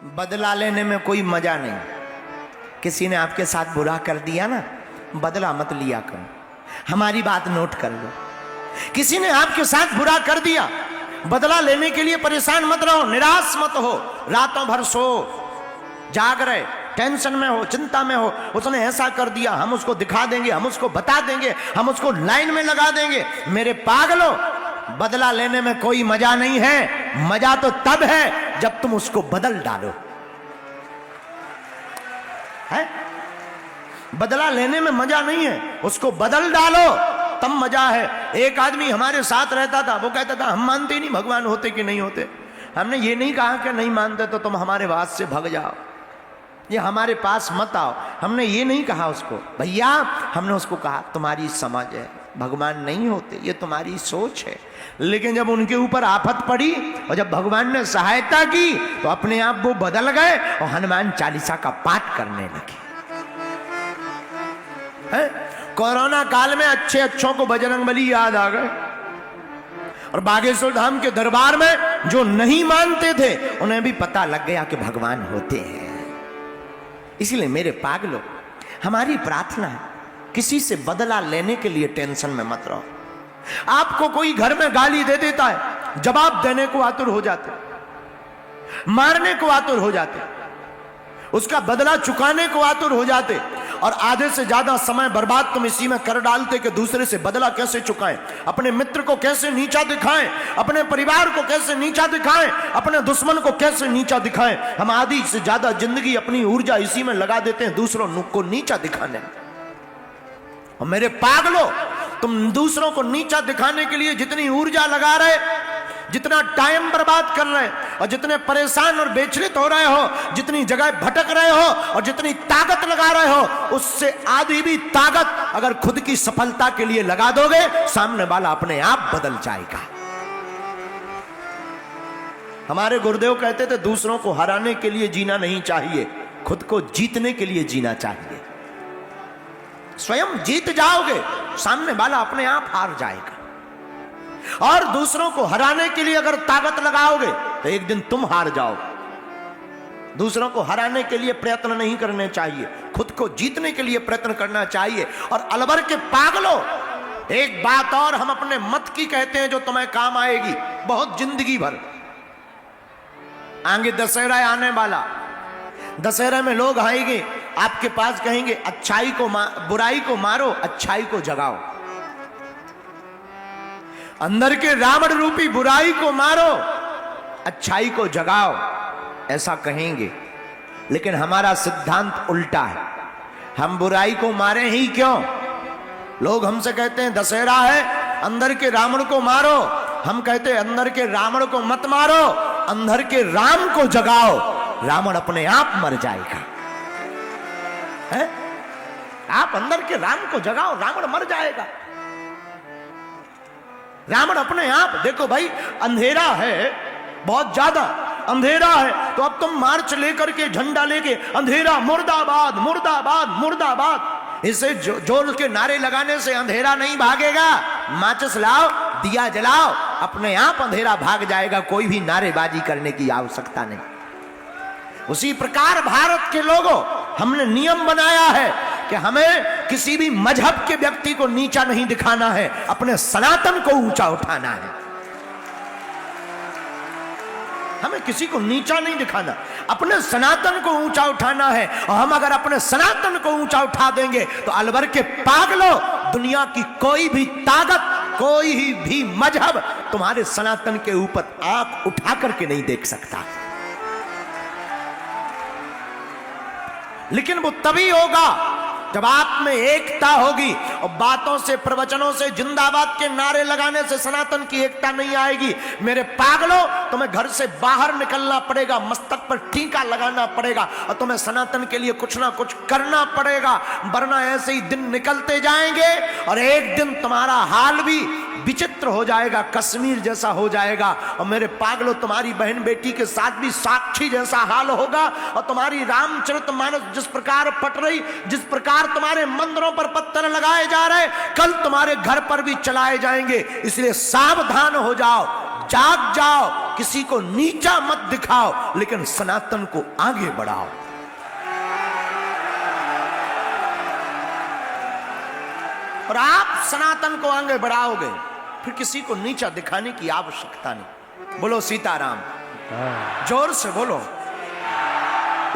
बदला लेने में कोई मजा नहीं। किसी ने आपके साथ बुरा कर दिया ना, बदला मत लिया करो। हमारी बात नोट कर लो। किसी ने आपके साथ बुरा कर दिया, बदला लेने के लिए परेशान मत रहो, निराश मत हो। रातों भर सो, जाग रहे, टेंशन में हो, चिंता में हो, उसने ऐसा कर दिया, हम उसको दिखा देंगे, हम उसको बता देंगे, हम उसको लाइन में लगा देंगे। मेरे पागलों, बदला लेने में कोई मजा नहीं है। मजा तो तब है जब तुम उसको बदल डालो। है? बदला लेने में मजा नहीं है, उसको बदल डालो तब मजा है। एक आदमी हमारे साथ रहता था, वो कहता था हम मानते ही नहीं भगवान होते कि नहीं होते। हमने ये नहीं कहा कि नहीं मानते तो तुम हमारे वास से भाग जाओ, ये हमारे पास मत आओ। हमने ये नहीं कहा उसको, भैया हमने उसको कहा तुम्हारी समझ है, भगवान नहीं होते, ये तुम्हारी सोच है। लेकिन जब उनके ऊपर आफत पड़ी और जब भगवान ने सहायता की तो अपने आप वो बदल गए और हनुमान चालीसा का पाठ करने लगे। कोरोना काल में अच्छे अच्छों को बजरंगबली याद आ गए, और बागेश्वर धाम के दरबार में जो नहीं मानते थे उन्हें भी पता लग गया कि भगवान होते हैं। इसलिए मेरे पागलों, हमारी प्रार्थना है किसी से बदला लेने के लिए टेंशन में मत रहो। आपको कोई घर में गाली दे देता है, जवाब देने को आतुर हो जाते, मारने को आतुर हो जाते, उसका बदला चुकाने को आतुर हो जाते, और आधे से ज्यादा समय बर्बाद तुम इसी में कर डालते कि दूसरे से बदला कैसे चुकाएं, अपने मित्र को कैसे नीचा दिखाएं, अपने परिवार को कैसे नीचा दिखाएं, अपने दुश्मन को कैसे नीचा दिखाएं। हम आधी से ज्यादा जिंदगी अपनी ऊर्जा इसी में लगा देते हैं, दूसरों को नीचा दिखाने में। और मेरे पागलों, तुम दूसरों को नीचा दिखाने के लिए जितनी ऊर्जा लगा रहे, जितना टाइम बर्बाद कर रहे और जितने परेशान और बेचलित हो रहे हो, जितनी जगह भटक रहे हो और जितनी ताकत लगा रहे हो, उससे आधी भी ताकत अगर खुद की सफलता के लिए लगा दोगे, सामने वाला अपने आप बदल जाएगा। हमारे गुरुदेव कहते थे दूसरों को हराने के लिए जीना नहीं चाहिए, खुद को जीतने के लिए जीना चाहिए। स्वयं जीत जाओगे, सामने वाला अपने आप हार जाएगा। और दूसरों को हराने के लिए अगर ताकत लगाओगे तो एक दिन तुम हार जाओगे। दूसरों को हराने के लिए प्रयत्न नहीं करने चाहिए, खुद को जीतने के लिए प्रयत्न करना चाहिए। और अलवर के पागलों, एक बात और हम अपने मत की कहते हैं जो तुम्हें काम आएगी बहुत जिंदगी भर। आगे दशहरा आने वाला, दशहरा में लोग आएंगे आपके पास, कहेंगे अच्छाई को बुराई को मारो, अच्छाई को जगाओ। अंदर के रावण रूपी बुराई को मारो, अच्छाई को जगाओ, ऐसा कहेंगे। लेकिन हमारा सिद्धांत उल्टा है, हम बुराई को मारे ही क्यों? लोग हमसे कहते हैं दशहरा है, अंदर के रावण को मारो। हम कहते हैं अंदर के रावण को मत मारो, अंदर के राम को जगाओ, रावण अपने आप मर जाएगा। है? आप अंदर के राम को जगाओ, रावण मर जाएगा। रावण अपने आप, देखो भाई अंधेरा है, बहुत ज्यादा अंधेरा है, तो अब तुम मार्च लेकर के, झंडा लेके, अंधेरा मुर्दाबाद मुर्दाबाद मुर्दाबाद, इसे जोर के नारे लगाने से अंधेरा नहीं भागेगा। माचिस लाओ, दिया जलाओ, अपने आप अंधेरा भाग जाएगा, कोई भी नारेबाजी करने की आवश्यकता नहीं। उसी प्रकार भारत के लोगों, हमने नियम बनाया है कि हमें किसी भी मजहब के व्यक्ति को नीचा नहीं दिखाना है, अपने सनातन को ऊंचा उठाना है। हमें किसी को नीचा नहीं दिखाना, अपने सनातन को ऊंचा उठाना है। और हम अगर अपने सनातन को ऊंचा उठा देंगे तो अलवर के पागलों, दुनिया की कोई भी ताकत, कोई भी मजहब तुम्हारे सनातन के ऊपर आंख उठा करके नहीं देख सकता। लेकिन वो तभी होगा जब आप में एकता होगी, और बातों से, प्रवचनों से, जिंदाबाद के नारे लगाने से सनातन की एकता नहीं आएगी। मेरे पागलों, तुम्हें घर से बाहर निकलना पड़ेगा, मस्तक पर टीका लगाना पड़ेगा, और तुम्हें सनातन के लिए कुछ ना कुछ करना पड़ेगा, वरना ऐसे ही दिन निकलते जाएंगे और एक दिन तुम्हारा हाल भी विचित्र हो जाएगा, कश्मीर जैसा हो जाएगा। और मेरे पागलों, तुम्हारी बहन बेटी के साथ भी साक्षी जैसा हाल होगा, और तुम्हारी रामचरितमानस जिस प्रकार पट रही, जिस प्रकार तुम्हारे मंदिरों पर पत्थर लगाए जा रहे, कल तुम्हारे घर पर भी चलाए जाएंगे। इसलिए सावधान हो जाओ, जाग जाओ, किसी को नीचा मत दिखाओ, लेकिन सनातन को आगे बढ़ाओ। और आप सनातन को आगे बढ़ाओगे, फिर किसी को नीचा दिखाने की आवश्यकता नहीं। बोलो सीताराम, जोर से बोलो।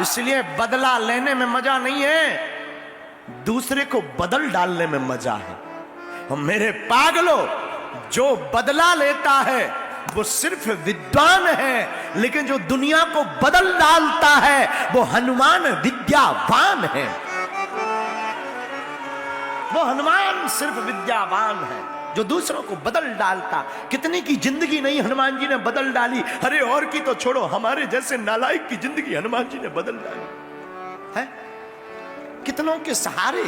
इसलिए बदला लेने में मजा नहीं है, दूसरे को बदल डालने में मजा है। और मेरे पागलों, जो बदला लेता है वो सिर्फ विद्वान है, लेकिन जो दुनिया को बदल डालता है वो हनुमान विद्यावान है। वो हनुमान सिर्फ विद्यावान है जो दूसरों को बदल डालता। कितनी की जिंदगी नहीं हनुमान जी ने बदल डाली। अरे और की तो छोड़ो, हमारे जैसे नालायक की जिंदगी हनुमान जी ने बदल डाली है। कितनों के सहारे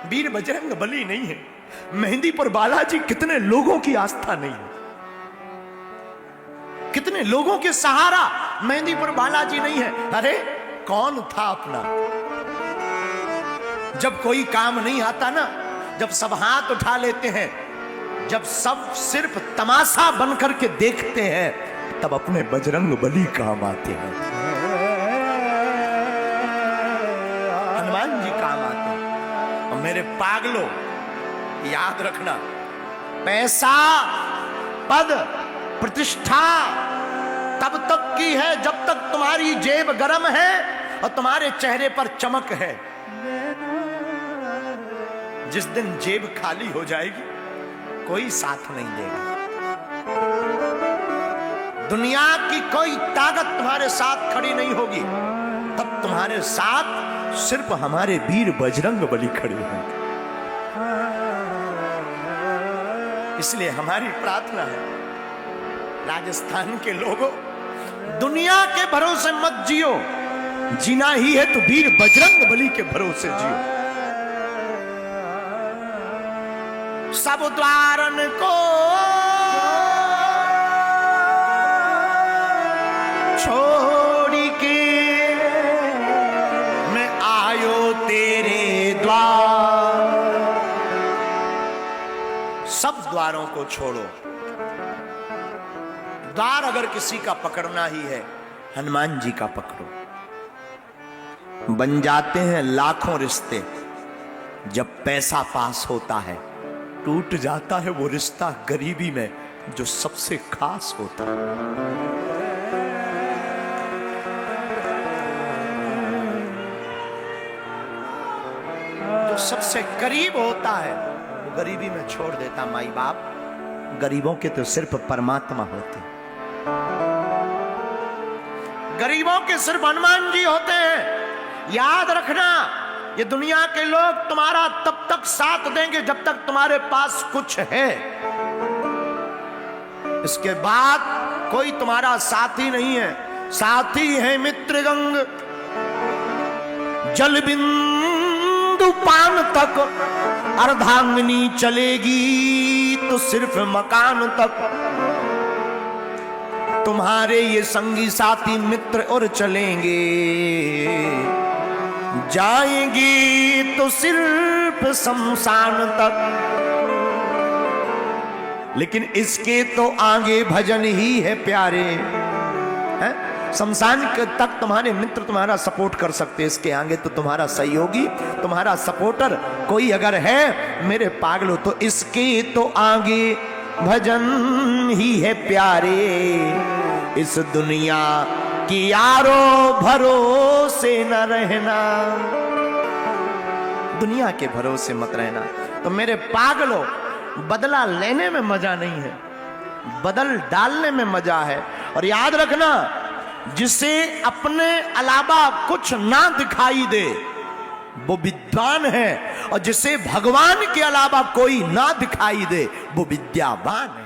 वीर बजरंग बली नहीं है। मेहंदी पर बालाजी कितने लोगों की आस्था नहीं है। कितने लोगों के सहारा मेहंदी पर बालाजी नहीं है। अरे कौन था अपना? जब कोई काम नहीं आता ना, जब सब हाथ उठा लेते हैं, जब सब सिर्फ तमाशा बनकर के देखते हैं, तब अपने बजरंग बली काम आते हैं, हनुमान जी काम आते हैं। और मेरे पागलों, याद रखना, पैसा, पद, प्रतिष्ठा तब तक की है जब तक तुम्हारी जेब गर्म है और तुम्हारे चेहरे पर चमक है। जिस दिन जेब खाली हो जाएगी, कोई साथ नहीं देगा। दुनिया की कोई ताकत तुम्हारे साथ खड़ी नहीं होगी, तब तुम्हारे साथ सिर्फ हमारे वीर बजरंग बली खड़े हैं। इसलिए हमारी प्रार्थना है, राजस्थान के लोगों, दुनिया के भरोसे मत जियो। जीना ही है तो वीर बजरंग बली के भरोसे जियो। सब द्वारन को छोड़ के मैं आयो तेरे द्वार। सब द्वारों को छोड़ो। द्वार अगर किसी का पकड़ना ही है, हनुमान जी का पकड़ो। बन जाते हैं लाखों रिश्ते, जब पैसा पास होता है टूट जाता है वो रिश्ता गरीबी में जो सबसे खास होता है। जो सबसे करीब होता है वो गरीबी में छोड़ देता। माई बाप गरीबों के तो सिर्फ परमात्मा होते, गरीबों के सिर्फ हनुमान जी होते हैं। याद रखना, ये दुनिया के लोग तुम्हारा तब तक साथ देंगे जब तक तुम्हारे पास कुछ है। इसके बाद कोई तुम्हारा साथी नहीं है। साथी है मित्रगंग, जल बिंदु पान तक। अर्धांगिनी चलेगी तो सिर्फ मकान तक। तुम्हारे ये संगी साथी मित्र और चलेंगे, जाएंगी तो सिर्फ शमशान तक। लेकिन इसके तो आगे भजन ही है प्यारे, हैं? शमशान तक तुम्हारे मित्र तुम्हारा सपोर्ट कर सकते, इसके आगे तो तुम्हारा सहयोगी, तुम्हारा सपोर्टर कोई अगर है मेरे पागलों, तो इसके तो आगे भजन ही है प्यारे। इस दुनिया कि यारो भरोसे न रहना, दुनिया के भरोसे मत रहना। तो मेरे पागलों, बदला लेने में मजा नहीं है, बदल डालने में मजा है। और याद रखना, जिसे अपने अलावा कुछ ना दिखाई दे वो विद्वान है, और जिसे भगवान के अलावा कोई ना दिखाई दे वो विद्यावान है।